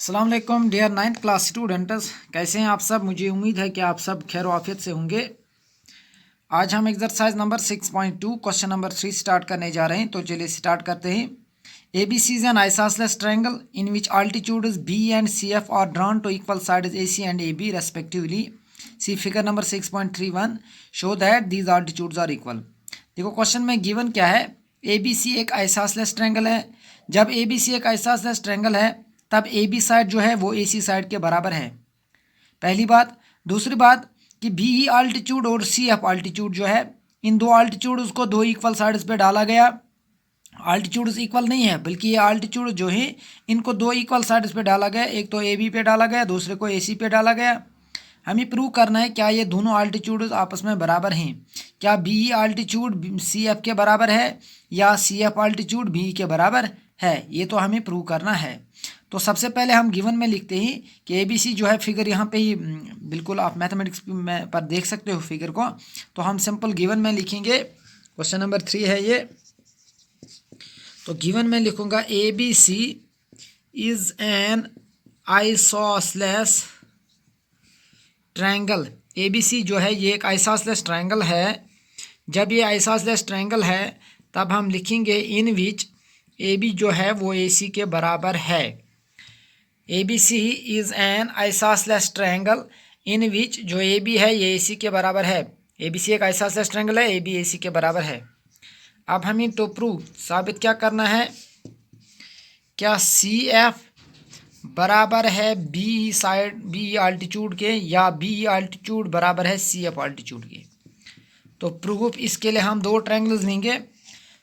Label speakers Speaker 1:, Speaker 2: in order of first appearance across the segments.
Speaker 1: अस्सलाम वालेकुम dear 9th class students, कैसे हैं आप सब। मुझे उम्मीद है कि आप सब खैर आफियत से होंगे। आज हम exercise number 6.2 question number 3 start करने जा रहे हैं। तो चलिए स्टार्ट करते हैं। ABC is an isosceles triangle in which altitudes B and CF are drawn to equal sides AC and AB respectively. See figure number 6.31 show that these altitudes are equal। देखो question में given क्या है। ABC एक isosceles triangle है। जब ABC एक isosceles triangle है तब AB साइड जो है वो AC साइड के बराबर है, पहली बात। दूसरी बात कि BE आल्टीट्यूड और CF आल्टीट्यूड जो है, इन दो आल्टीट्यूड उसको दो इक्वल साइड्स पे डाला गया। आल्टीट्यूड्स इक्वल नहीं है, बल्कि ये आल्टीट्यूड जो है इनको दो इक्वल साइड्स पे डाला गया। एक तो AB पे डाला गया, दूसरे को AC पे डाला गया। हमें प्रूव करना है क्या ये दोनों आल्टीट्यूड आपस में बराबर हैं। क्या BE आल्टीट्यूड CF के बराबर है या CF आल्टीट्यूड BE के बराबर है, ये तो हमें प्रूव करना है। तो सबसे पहले हम गिवन में लिखते हैं कि ABC जो है, फिगर यहाँ पे ही बिल्कुल आप मैथमेटिक्स में पर देख सकते हो फिगर को। तो हम सिंपल गिवन में लिखेंगे। क्वेश्चन नंबर 3 है ये। तो गिवन में लिखूंगा ABC is an isosceles triangle. ABC जो है ये एक आइसोसेलेस ट्रायंगल है। जब ये आइसोसेलेस ट्रायंगल है तब हम लिखेंगे इन विच AB जो है वो AC के बराबर है। ABC is an isosceles triangle in which जो AB है ये AC के बराबर है। ABC एक आइसोसेलेस ट्रायंगल है, AB AC के बराबर है। अब हमें तो प्रूव साबित क्या करना है, क्या CF बराबर है BE साइड BE आल्टीट्यूड के या BE आल्टीट्यूड बराबर है CF आल्टीट्यूड के। तो प्रूफ इसके लिए हम दो ट्रायंगल्स लेंगे।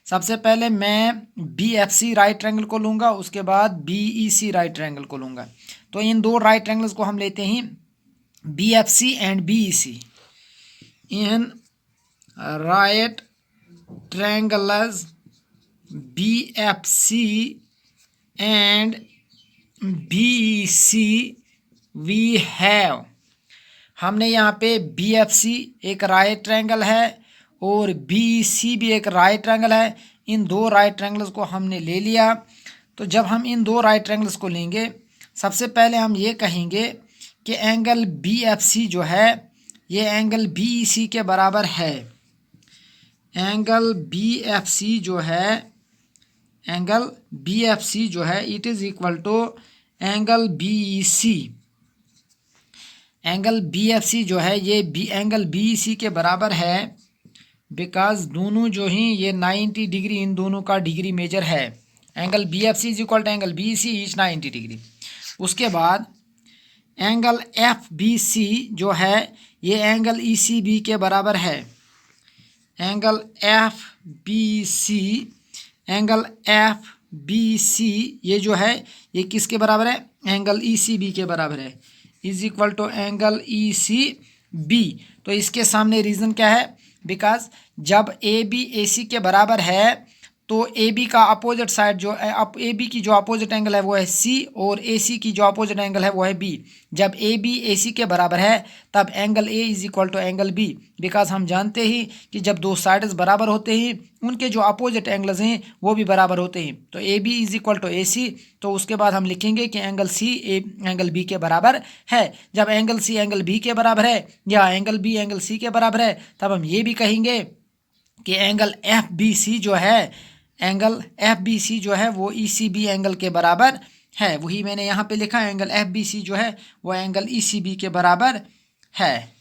Speaker 1: सबसे पहले मैं BFC राइट ट्रायंगल को लूँगा, उसके बाद BEC राइट ट्रायंगल को लूँगा। तो इन दो राइट ट्रायंगल्स को हम लेते हैं BFC and BEC। In right triangles BFC and BEC we have, हमने यहाँ पे BFC एक राइट ट्रायंगल है और BEC भी एक राइट ट्रायंगल है। इन दो राइट ट्रायंगल्स को हमने ले लिया। तो जब हम इन दो राइट ट्रायंगल्स को लेंगे, सबसे पहले हम ये कहेंगे कि एंगल BFC जो है ये एंगल BEC के बराबर है। एंगल BFC जो है, एंगल BFC जो है it is equal to angle BEC। Angle BFC जो है ये एंगल BEC के बराबर है, बिकॉज दोनों जो हैं ये 90 डिग्री इन दोनों का डिग्री मेजर है। Angle BFC is equal to angle BEC is 90 degree. उसके बाद एंगल FBC जो है ये एंगल ECB के बराबर है। एंगल FBC, एंगल FBC ये जो है ये किसके बराबर है, एंगल ECB के बराबर है, is equal to angle ECB। तो इसके सामने रीज़न क्या है, बिकॉज जब AB AC के बराबर है तो AB का अपोजिट साइड जो है, AB की जो अपोजिट एंगल है वो है C और AC की जो अपोजिट एंगल है वो है B। जब AB AC के बराबर है तब angle A is equal to angle B, because हम जानते ही कि जब दो साइड्स बराबर होते हैं उनके जो अपोजिट एंगल्स हैं वो भी बराबर होते हैं। तो AB is equal to AC। तो उसके बाद हम लिखेंगे कि एंगल C एंगल B के बराबर है। जब एंगल C एंगल B के बराबर है या एंगल B एंगल C के बराबर है तब हम ये भी कहेंगे कि एंगल FBC जो है, एंगल FBC जो है वो ECB एंगल के बराबर है। वही मैंने यहाँ पे लिखा, एंगल FBC जो है वो एंगल ECB के बराबर है,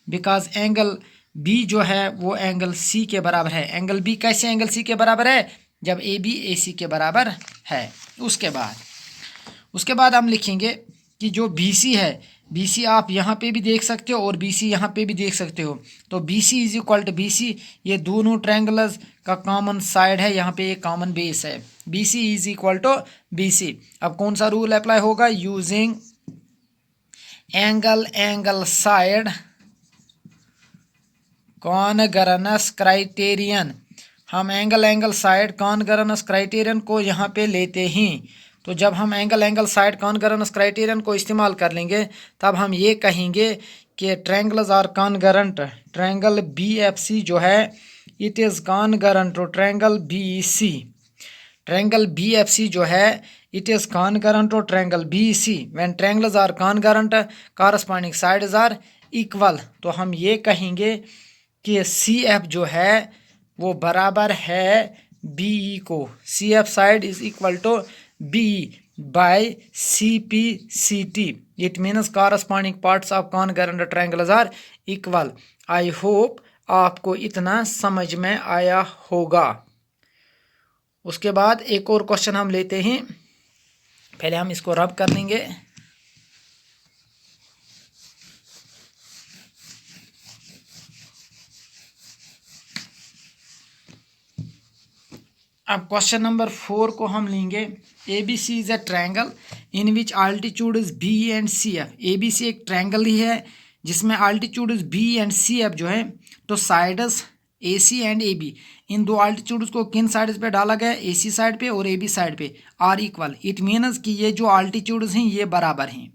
Speaker 1: बिकॉज एंगल B जो है वो एंगल C के बराबर है। एंगल B कैसे एंगल C के बराबर है, जब AB AC के बराबर है। उसके बाद हम लिखेंगे कि जो BC है, BC आप यहाँ पे भी देख सकते हो और BC यहाँ पे भी देख सकते हो। तो BC is equal to BC, ये दोनों ट्रायंगल्स का कॉमन साइड है, यहाँ पे एक कॉमन बेस है। BC is equal to BC। अब कौन सा रूल अप्लाई होगा, using angle side congruence criterion. हम एंगल साइड कॉनग्रेंस क्राइटेरियन को यहाँ पे लेते हैं। तो जब हम एंगल साइड कॉनग्रेंस क्राइटेरियन को इस्तेमाल कर लेंगे तब हम ये कहेंगे कि triangles are congruent. Triangle BFC जो है it is congruent to triangle BEC। Triangle BFC जो है it is congruent to triangle BC. When triangles are congruent, corresponding sides are equal. तो हम ये कहेंगे कि CF जो है वो बराबर है BE को. CF side is equal to BE by CPCT. It means corresponding parts of congruent triangles are equal. I hope आपको इतना समझ में आया होगा. उसके बाद एक और क्वेश्चन हम लेते हैं. पहले हम इसको रब कर लेंगे. अब क्वेश्चन नंबर 4 को हम लेंगे. ABC is a triangle in which altitude is B and CF. ABC एक ट्रायंगल ही है जिसमें altitude is B and CF जो है. तो साइड्स AC एंड AB, इन दो आल्टीट्यूड्स को किन साइड्स पे डाला गया? AC साइड पे और AB साइड पे. Are equal. इट मीन्स कि ये जो आल्टीट्यूड्स हैं ये बराबर हैं.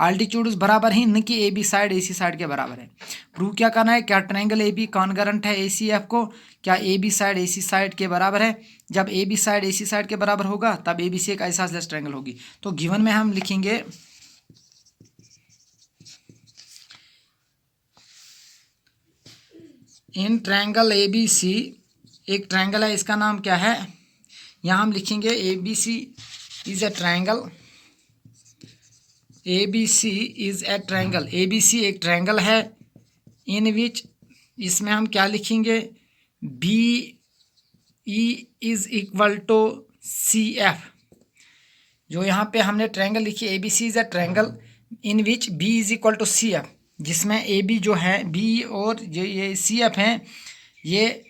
Speaker 1: आल्टीट्यूड्स बराबर हैं, न कि AB साइड AC साइड के बराबर है. प्रूव क्या करना है? क्या ट्रायंगल AB कॉन्ग्रुएंट है ACF को? क्या AB साइड AC साइड के बराबर है? जब AB साइड AC साइड के बराबर होगा तब ABC एक आइसोसेलेस ट्रायंगल होगी. तो गिवन में हम लिखेंगे इन ट्रायंगल ABC, एक ट्रायंगल है, इसका नाम क्या है? यहाँ हम लिखेंगे ABC is a triangle. ABC is a triangle. ABC एक ट्रायंगल है इन विच, इसमें हम क्या लिखेंगे? BE is equal to CF. जो यहाँ पे हमने ट्रायंगल लिखी ABC is a triangle in which B is equal to CF, जिसमें AB जो है B और जो ये CF हैं ये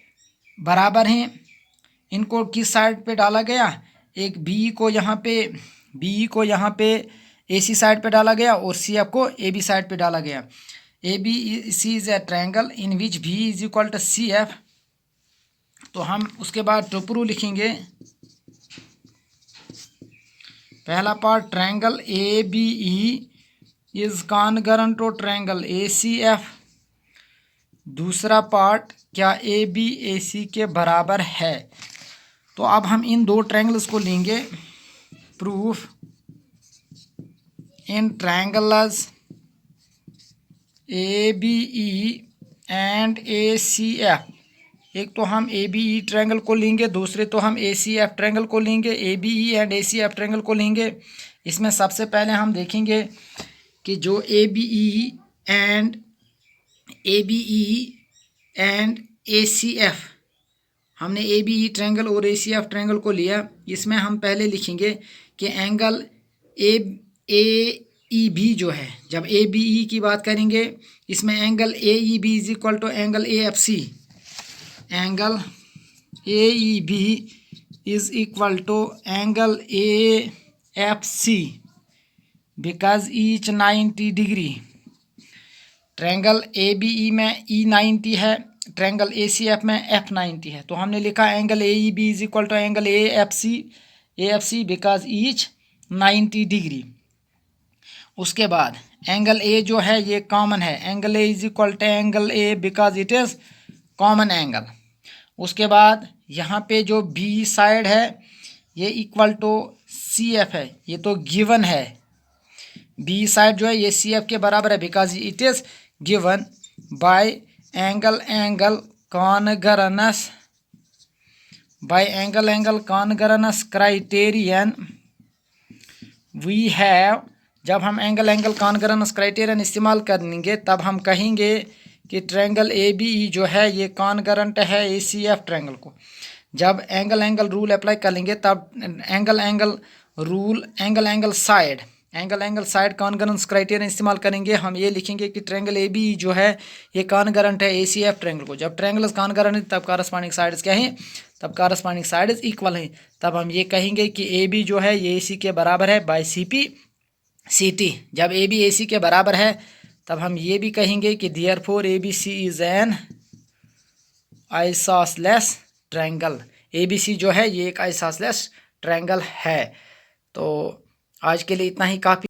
Speaker 1: बराबर हैं. इनको किस साइड पे डाला गया? एक BE को यहाँ पे AC साइड पे डाला गया और CF को AB साइड पे डाला गया. ABC is a triangle in which B is equal to CF. तो हम उसके बाद टोपरू लिखेंगे. पहला part triangle ABE is congruent to triangle ACF. दूसरा पार्ट क्या AB AC के बराबर है? तो अब हम इन दो ट्रायंगल्स को लेंगे. Proof in triangles ABE and ACF. एक तो हम ABE ट्रायंगल को लेंगे, दूसरे तो हम ACF ट्रायंगल को लेंगे. ABE एंड ACF ट्रायंगल को लेंगे. इसमें सबसे पहले हम देखेंगे कि जो ABE एंड ACF, हमने ABE ट्रायंगल और ACF ट्रायंगल को लिया. इसमें हम पहले लिखेंगे कि एंगल AEB जो है, जब ABE की बात करेंगे इसमें angle AEB is equal to angle AFC. Angle AEB is equal to angle AFC because each 90 degree. Triangle ABE में E90 है, ट्रायंगल ACF में F90 है. तो हमने लिखा angle AEB is equal to angle AFC because each 90 degree. उसके बाद angle A जो है ये कॉमन है. Angle A is equal to angle A because it is common angle. उसके बाद यहाँ पे जो B साइड है ये इक्वल टू CF है. ये तो गिवन है. B साइड जो है ये CF के बराबर है because it is given by angle congruence criterion we have. जब हम एंगल कॉन्ग्रुएंस क्राइटेरियन इस्तेमाल करेंगे तब हम कहेंगे कि ट्रायंगल ABE जो है ये कॉन्ग्रुएंट है ACF ट्रायंगल को. जब एंगल रूल अप्लाई कर लेंगे तब एंगल साइड कॉन्ग्रुएंस क्राइटेरियन इस्तेमाल करेंगे. हम ये लिखेंगे कि ट्रायंगल ABE जो है ये कॉन्ग्रुएंट है ACF ट्रायंगल को. जब ट्रायंगल्स कॉन्ग्रुएंट है तब कॉरस्पॉन्डिंग साइड्स क्या हैं? तब कॉरस्पॉन्डिंग साइड्स इक्वल हैं. तब हम ये कहेंगे कि AB जो है ये AC के बराबर है बाय CPCT. जब AB AC के बराबर है तब हम ये भी कहेंगे कि therefore ABC is an isosceles triangle. ABC जो है ये एक आइसोसेलेस ट्रायंगल है. तो आज के लिए इतना ही काफ़ी.